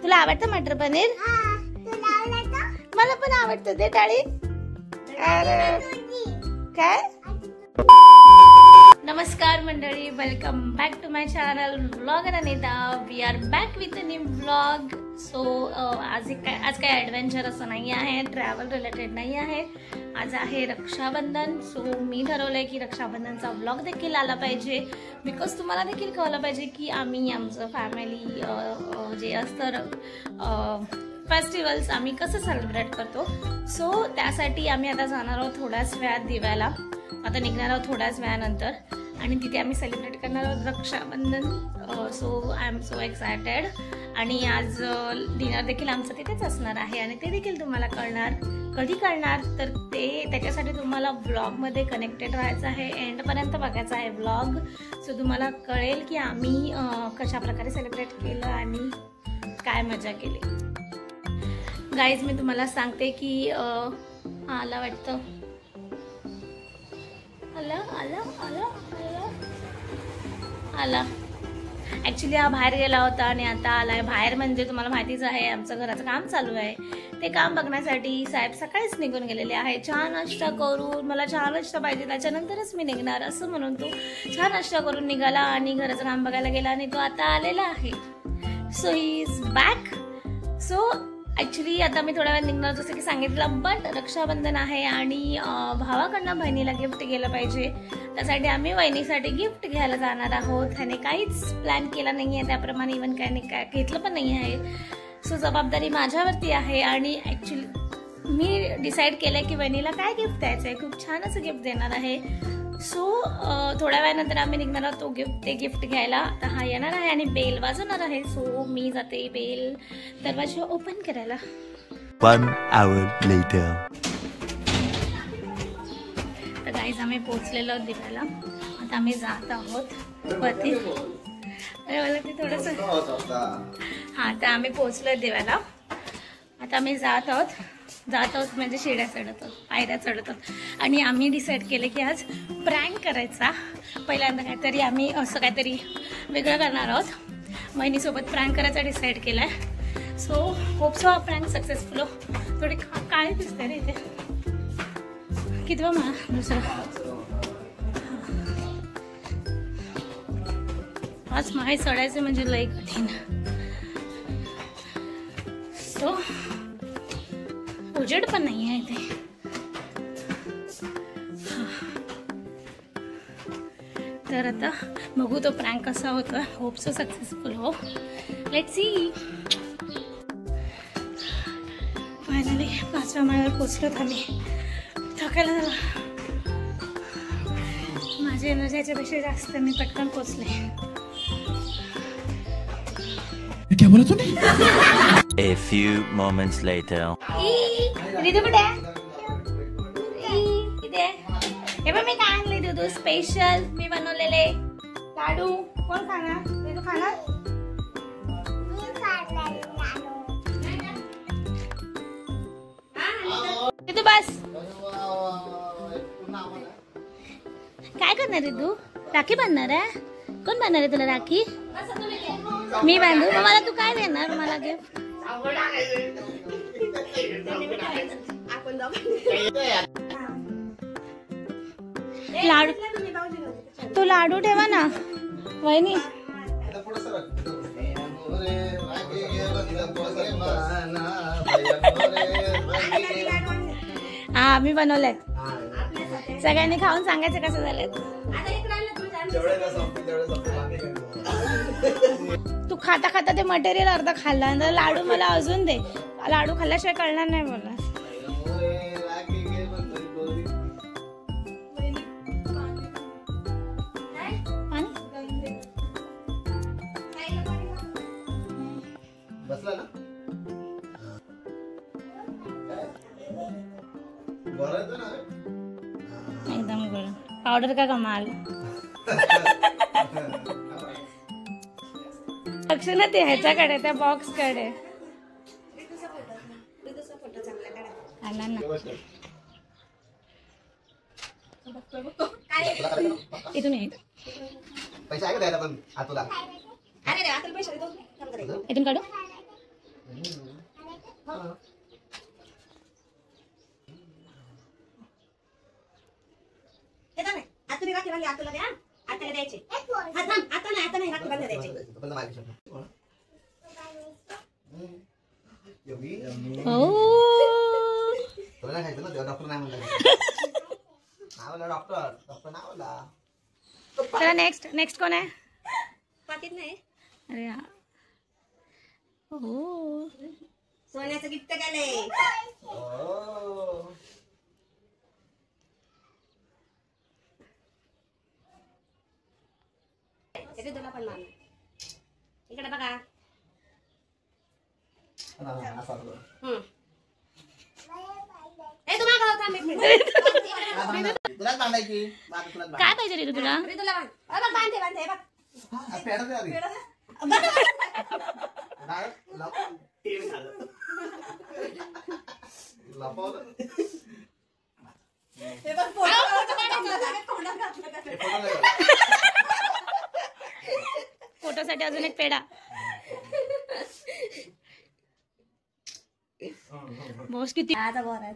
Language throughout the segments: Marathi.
तुला आवडतं मटर पनीर? मला पण आवडतं ते टाळी. काय? नमस्कार मंडळी, welcome back to my channel vlogger Anita. We are back with a new vlog. So आज काय ॲडव्हेंचर असं नाही आहे, ट्रॅव्हल रिलेटेड नाही आहे. आज आहे रक्षाबंधन. सो मी ठरवलंय की रक्षाबंधनचा व्लॉग देखील आला पाहिजे, बिकॉज तुम्हाला देखील कळलं पाहिजे की आम्ही आमचं फॅमिली जे असतं फेस्टिवल्स आम्ही कसं सेलिब्रेट करतो. सो त्यासाठी आम्ही आता जाणार आहोत थोड्याच वेळात दिव्याला. आता निघणार आहोत थोड्याच वेळानंतर आणि तिथे आम्ही सेलिब्रेट करणार आहोत Raksha Bandhan. So I am so excited. आणि आज डिनर देखील आमचं तिथेच असणार आहे आणि ते देखील तुम्हाला कळणार. कधी कळणार तर ते त्याच्यासाठी तुम्हाला व्लॉगमध्ये कनेक्टेड राहायचं आहे, एंडपर्यंत बघायचं आहे व्लॉग. सो तुम्हाला कळेल की आम्ही कशा प्रकारे सेलिब्रेट केलं आणि काय मजा केली. गाईज मी तुम्हाला सांगते की आला वाटतं, आला ॲक्च्युली हा बाहेर गेला होता आणि आता आलाय. बाहेर म्हणजे तुम्हाला माहितीच आहे आमचं घराचं काम चालू आहे. ते काम बघण्यासाठी साहेब सकाळीच निघून गेलेले आहे. चहा नाश्ता करून, मला चहा नाश्ता पाहिजे त्याच्यानंतरच मी निघणार असं म्हणून तो चहा नाश्ता करून निघाला आणि घराचं काम बघायला गेला आणि तो आता आलेला आहे. So he is back. So actually आता मी थोड्या वेळ निघणार जसं की सांगितलं, बट रक्षाबंधन आहे आणि भावाकडनं बहिणीला गिफ्ट गेलं पाहिजे. त्यासाठी आम्ही वहिनीसाठी गिफ्ट घ्यायला जाणार आहोत. ह्याने काहीच प्लॅन केला नाही आहे, त्याप्रमाणे इव्हन काय घेतलं पण नाही आहे. सो जबाबदारी माझ्यावरती आहे आणि ॲक्च्युली मी डिसाईड केलं आहे की वहिनीला काय गिफ्ट द्यायचं आहे. खूप छान असं गिफ्ट देणार आहे. सो थोड्या वेळानंतर आम्ही निघणार आहोत ते गिफ्ट घ्यायला. आता हा येणार आहे आणि बेल वाजवणार आहे. सो मी जाते बेल दरवाजा ओपन करायला. 1 hour later. तर गाईज आम्ही पोहोचलेलो दिव्याला. आता आम्ही जात आहोत वरती. अरे मला ते थोडंसं हां, तर आम्ही पोहोचलोय दिव्याला. आता आम्ही जात आहोत म्हणजे शिड्या चढत आहोत, पायऱ्या चढत आहोत. आणि आम्ही डिसाईड केलं की आज प्रँक करायचा. पहिल्यांदा काहीतरी आम्ही असं काहीतरी वेगळं करणार आहोत. वहिनीसोबत प्रँक करायचा डिसाईड केला आहे. सो होप सो हा प्रँक सक्सेसफुल हो. थोडी काळी दिसते रे इथे. कितवा मला दुसरा आज माही चढायचे म्हणजे लई कठीण. सो उजेड पण नाही आहे इथे. तर आता बघू तो प्रँक कसा होतो. होप सो सक्सेसफुल हो. Let's see. फायनली 5व्या माळ्यावर पोचलोत आम्ही. थकायला झाला. माझी एनर्जी याच्यापेक्षा जास्त मी पटकन पोचले. क्या बोला तूने? A few moments later. Ridu कुठे आहे? इथे. हे बघ मी काय आणले दूध स्पेशल मी बनवलेले लाडू. कोण खाणार? रिदू खाणार? रिदू बस. काय करणार रिदू? राखी बांधणार आहे? कोण बांधणार आहे तुला राखी? मी बांधू. मग मला तू काय देणार मला गिफ्ट? लाडू. तो लाडू ठेवा ना वहिनी. हा मी बनवलेत. सगळ्यांनी खाऊन सांगायचं कसं झालेत. तू खाता खाता ते मटेरियल अर्धा खाल्ला. लाडू मला अजून दे. लाडू खाल्ल्याशिवाय कळणार नाही मला. एकदम गरम. पावडर का कमाल. लक्ष ना ते ह्याच्याकडे त्या बॉक्स कडे. आला ना. इथून ये. पैसे आहे का द्यायला पण तुला? अरे रे आता पैसे देतो काम करायचं. इथून काढू. हे नाही आता मी राखी बांधली आतुला द्या. आता द्यायचे. हा थांब आता नाही राखी बांधली द्यायची. पण मागे तुला खायचं ना डॉक्टर नाही म्हणलं. नावला डॉक्टर नावला. चला नेक्स्ट कोण आहे? पाकिट नाही. अरे हो सोन्याचं गिफ्ट केलंय. इकडे तुला पण मान. इकडे बघा. ए तुम्हाला गाव थांब एक मिनिट. तुलाच बांधायची. काय पाहिजे रे तुला? अरे तुला बांध. बघ बांधते बघ. पेडा दे आधी. फोटोसाठी अजून एक पेढा. बॉस किती आता बोर आहे.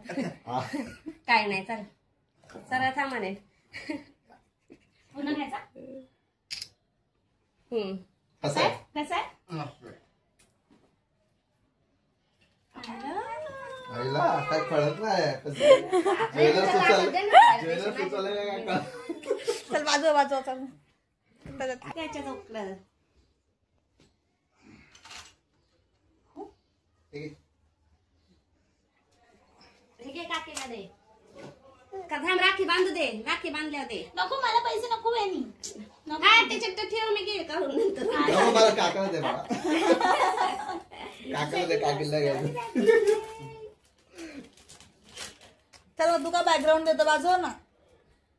काय नाही चल सरळ थांब म्हणे. पुन्हा घ्यायचा. कसं आहे? कसं आहे? आईला काय कळत नाही. ज्वेलर सुचवलं काय कळत. चल बाजू चल. त्याच्या झोपलं. काकीला दे. थांब राखी बांधू दे. राखी बांधल्या दे. नको मला पैसे नको बहिणी. काय त्याच्यात तर ठेव मी घे काढून नंतर. मला काकाला दे मला. काकाला दे काकीला घ्यायचं. चल तू का बॅकग्राऊंड देतो बाजू ना.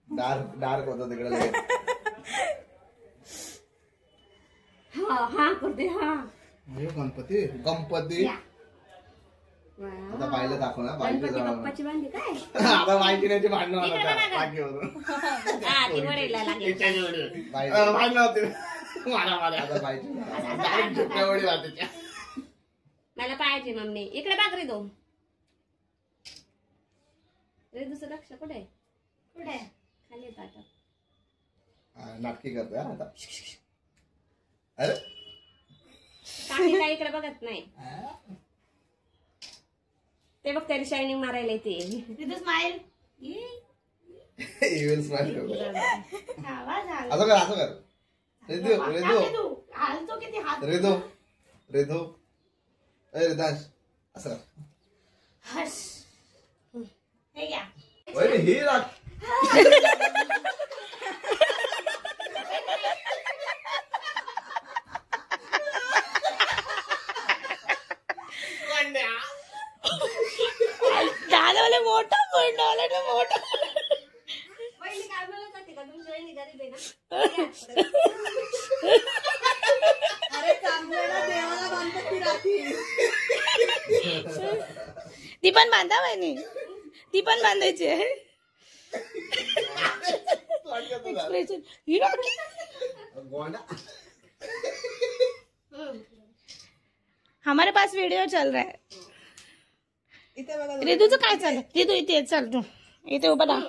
डार्क होतं तिकडे. हा करते. हा गणपती आता बाईला दाखव ना. गणपती बाप्पाची बांधली काय. आता माहिती नाही भांडण मला पाहायची मम्मी. इकडे बाग रे दो. रे दुसरं लक्ष कुठे खाली येत. नाटकी करते आता. अरे काही काय इकडे बघत नाही. ते बघ त्याला शायनिंग मारायला ते. स्माइल. इव्हिल स्माइल करतो. असं कर. रेदो अरे रिदांश असं हे घ्या. ही राख. दादावाले मोठा मोठा. पहिली काय बोलत होती का तुमची वहिनी गरीब आहे ना. अरे चांगला देवाला बांधत राखी. ती पण बांधा बहिणी. ती पण बांधायची आहे. एक्सप्रेशन ही राखी. हमारे पास वीडियो चल रहा है. रिदूचं काय चाललं? रिदू इथे चल तू इथे उभा राहा.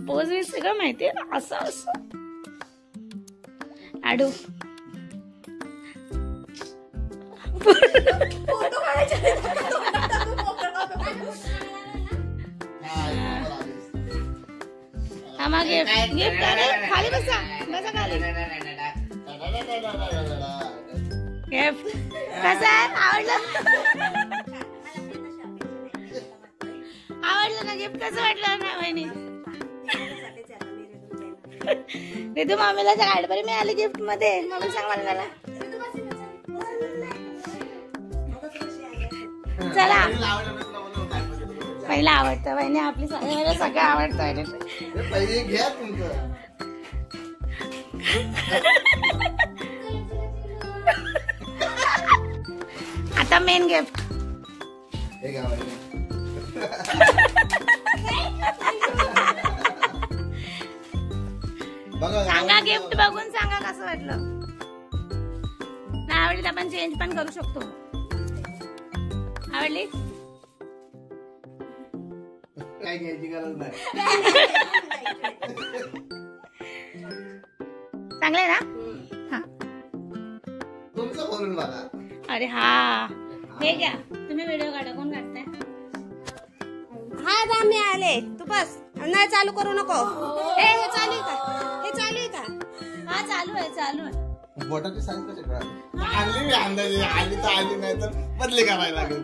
पोज मी सगळं माहितीये ना. असं आडू हा गिफ्ट खाली बसा खाली. गिफ्ट कसं आहे? आवडलं ना गिफ्ट? कसं वाटलं ना वहिनी? रितू मामीला कॅडबरी मिळाली गिफ्ट मध्ये. मम्मी सांग मला. चला पहिला आवडतं वहिनी आपली. सगळं आवडतं. पहिले घ्या तुमचं. आता मेन गिफ्ट. हे घ्या. वाटलं? नाही आवडली तर आपण चेंज पण करू शकतो. आवडली? काय घ्यायची गरज नाही. चांगलंय ना? हा तुमचं बोलून बघा. अरे हा हे घ्या. तुम्ही व्हिडिओ काढा. कोण काढताय? हा जा मी आले. तू बस नाही चालू करू नको. हे चालू आहे का? हे चालू आहे का? हा चालू आहे चालू आहे. बोटाची साईज कशी कळाली? आणली मी अंदाजे. आली तर आली नाही तर बदली करायला लागेल.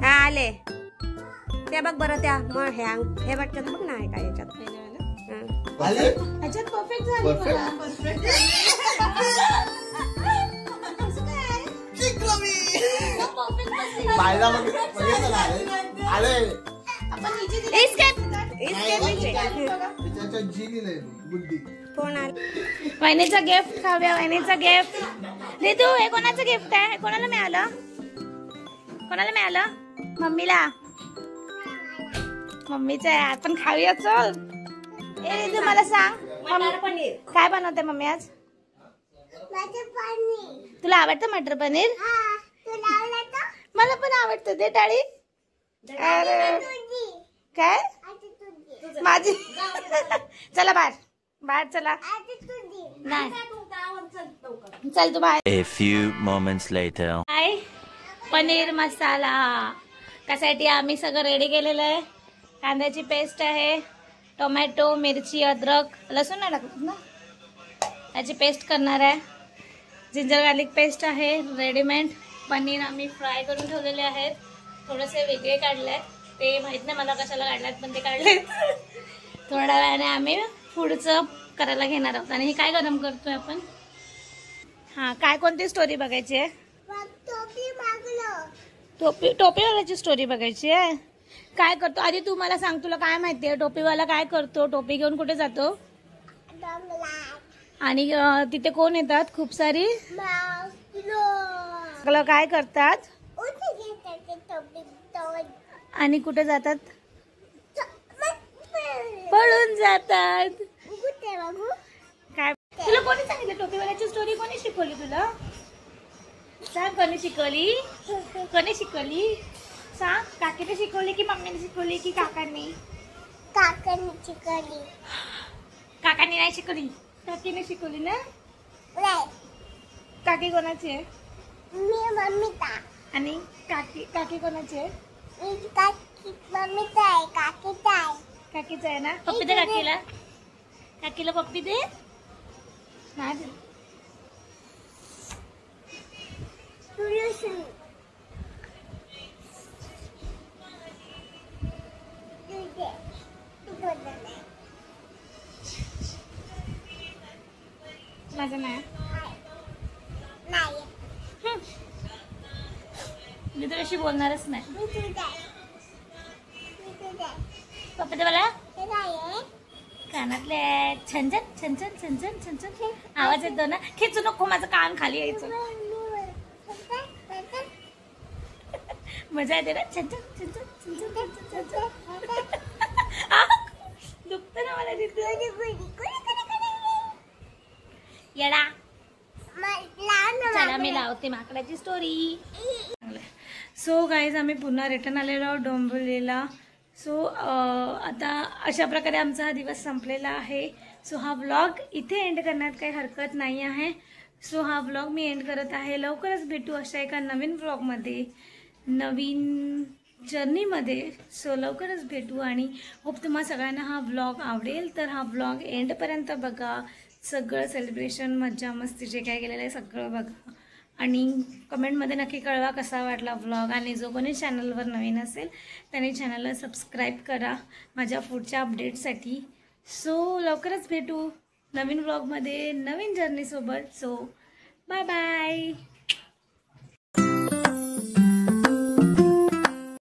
हा आले. त्या बघ बरं त्या मग हे वाटत बघ ना आहे का याच्यात. आली? ह्याच्यात परफेक्ट झाली बघा. पाहिला बघितलं ना, आले. त्याच्यात जी लिहिलंय बुद्धी. कोण आले? वहिनीचा गिफ्ट खाऊया. वहिनीचा गिफ्ट. रितू हे कोणाचं गिफ्ट आहे? कोणाला मिळालं? कोणाला मिळालं? मम्मीला. मम्मीचं आहे. आपण खाऊया. चल ए रितू मला सांग मटर पनीर. काय बनवते मम्मी आज? तुला आवडतं मटर पनीर? मला पण आवडतं. ते टाळी. अरे काय माझी. चला बाहेर बाहेर चला. नाही चल तू बाहेर. A few moments later. काय पनीर मसाला त्यासाठी आम्ही सगळं रेडी केलेलं आहे. कांद्याची पेस्ट आहे, टोमॅटो, मिरची, अद्रक, लसूण नाही टाकत ना, त्याची पेस्ट करणार आहे. जिंजर गार्लिक पेस्ट आहे रेडीमेड. पनीर आम्ही फ्राय करून ठेवलेले आहेत. थोडेसे वेगळे काढले आहेत. ते माहीत नाही मला कशाला काढले आहेत पण ते काढले. थोड्या वेळाने आम्ही पुढचं करायला घेणार आहोत. आणि हे काय गरम करतोय आपण? हां काय कोणती स्टोरी बघायची आहे? टोपीवाल्याची स्टोरी बघायची आहे. काय करतो आधी तू मला सांग. तुला काय माहिती आहे टोपीवाला काय करतो? टोपी घेऊन कुठे जातो? आणि तिथे कोण येतात? खूप सारी काय करतात आणि कुठे जातात? पळून जातात. काय तुला कोणी सांगितलं टोपीवाल्याची स्टोरी? कोणी शिकवली तुला? सांग कोणी शिकवली? कोणी शिकवली सांग. काकीने शिकवली की मम्मीने शिकवली की काकांनी? काकांनी शिकवली. काकांनी नाही शिकवली, काकीने शिकवली ना? काकी कोणाची आहे? मी मम्मीचा. आणि काकी कोणाची आहे? मम्मीचा आहे. काकीचा आहे. काकीचा आहे ना? पप्पी दे काकीला. काकीला पप्पी दे. नाही दे. माझं नाही. मी तुझ्याशी बोलणारच नाही. पप्पा दे मला. कानातले छंछन छंछन छंछन छंछन आवाज येतो ना. खेचू नको माझं कान खाली यायचं. मजा येते ना. छंछन छंछन छंछन दुखत ना मला येडा. चला मी लावते माकडाची स्टोरी. सो गाईज आम्ही पुन्हा रिटर्न आलेलो आहोत डोंबिवलीला. सो आता अशा प्रकारे आमचा हा दिवस संपलेला आहे. सो हा व्लॉग इथे एंड करण्यात काही हरकत नाही आहे. सो हा व्लॉग मी एंड करत आहे. लवकरच भेटू अशा एका नवीन व्लॉगमध्ये, नवीन जर्नीमध्ये. सो लवकरच भेटू आणि होप तुम्हाला सगळ्यांना हा व्लॉग आवडेल. तर हा व्लॉग एंडपर्यंत बघा. सगळं सेलिब्रेशन मज्जा मस्ती जे काय केलेलं आहे सगळं बघा. आणि कमेंटमध्ये नक्की कळवा कसा वाटला व्लॉग. आणि जो कोणी चॅनलवर नवीन असेल त्याने चॅनलला सबस्क्राईब करा माझ्या पुढच्या अपडेटसाठी. सो लवकरच भेटू नवीन व्लॉगमध्ये नवीन जर्नीसोबत. So bye bye.